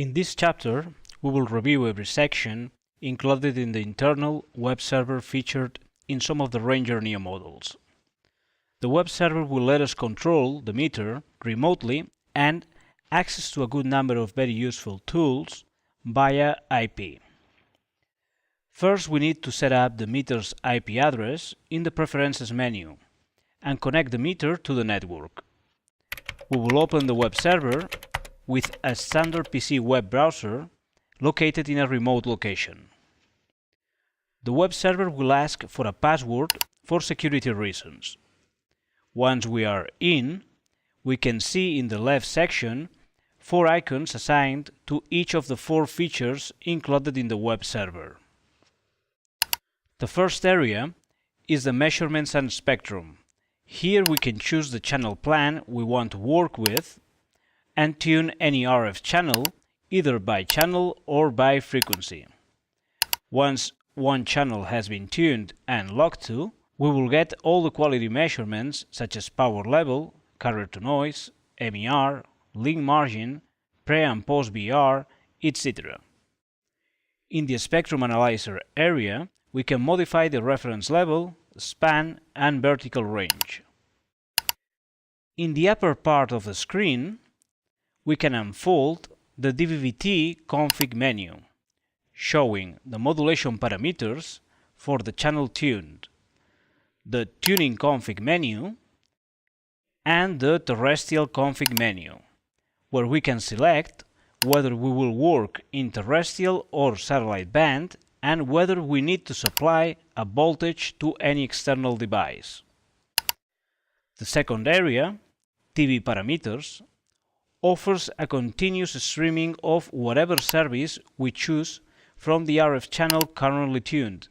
In this chapter, we will review every section included in the internal web server featured in some of the Ranger Neo models. The web server will let us control the meter remotely and access to a good number of very useful tools via IP. First, we need to set up the meter's IP address in the Preferences menu and connect the meter to the network. We will open the web server with a standard PC web browser located in a remote location. The web server will ask for a password for security reasons. Once we are in, we can see in the left section 4 icons assigned to each of the 4 features included in the web server. The first area is the Measurements and Spectrum. Here we can choose the channel plan we want to work with and tune any RF channel either by channel or by frequency. Once one channel has been tuned and locked to, we will get all the quality measurements such as power level, carrier to noise, MER, link margin, pre and post BR, etc. In the Spectrum Analyzer area, we can modify the reference level, span and vertical range. In the upper part of the screen, we can unfold the DVB-T config menu, showing the modulation parameters for the channel tuned, the tuning config menu, and the terrestrial config menu, where we can select whether we will work in terrestrial or satellite band and whether we need to supply a voltage to any external device. The second area, TV parameters, offers a continuous streaming of whatever service we choose from the RF channel currently tuned,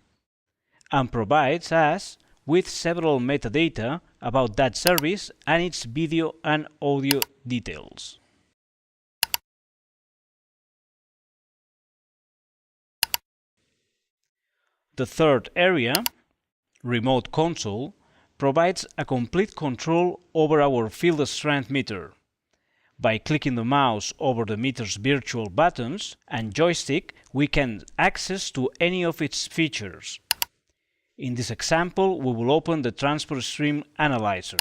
and provides us with several metadata about that service and its video and audio details. The third area, Remote Console, provides a complete control over our field strength meter. By clicking the mouse over the meter's virtual buttons and joystick, we can access to any of its features. In this example, we will open the Transport Stream Analyzer.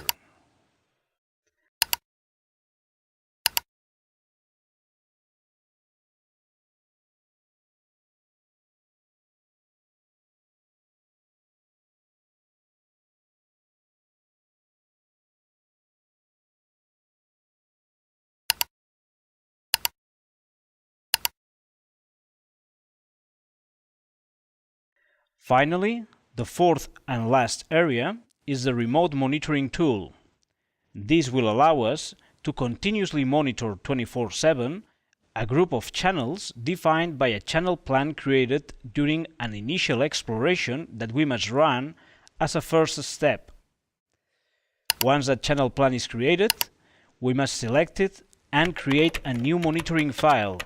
Finally, the fourth and last area is the Remote Monitoring tool. This will allow us to continuously monitor 24/7 a group of channels defined by a channel plan created during an initial exploration that we must run as a first step. Once that channel plan is created, we must select it and create a new monitoring file.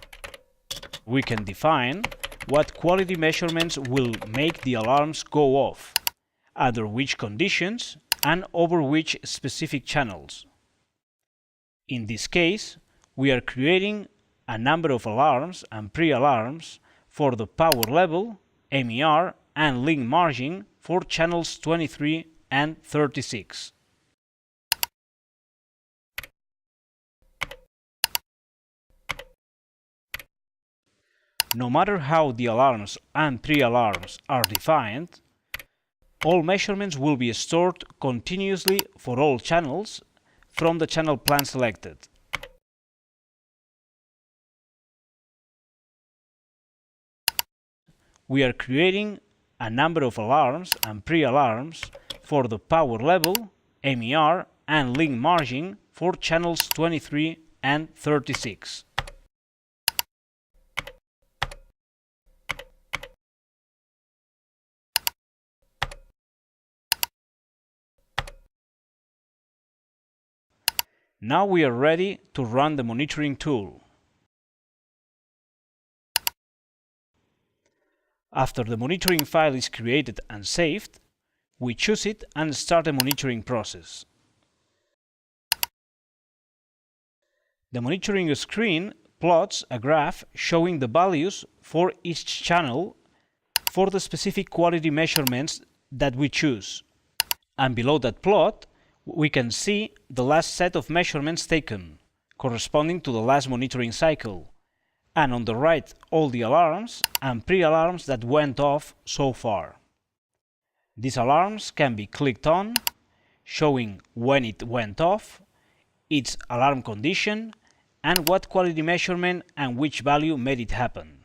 We can define what quality measurements will make the alarms go off, under which conditions, and over which specific channels. In this case, we are creating a number of alarms and pre-alarms for the power level, MER, and link margin for channels 23 and 36. No matter how the alarms and pre-alarms are defined, all measurements will be stored continuously for all channels from the channel plan selected. We are creating a number of alarms and pre-alarms for the power level, MER, and link margin for channels 23 and 36. Now we are ready to run the monitoring tool. After the monitoring file is created and saved, we choose it and start the monitoring process. The monitoring screen plots a graph showing the values for each channel for the specific quality measurements that we choose. And below that plot, we can see the last set of measurements taken, corresponding to the last monitoring cycle, and on the right all the alarms and pre-alarms that went off so far. These alarms can be clicked on, showing when it went off, its alarm condition, and what quality measurement and which value made it happen.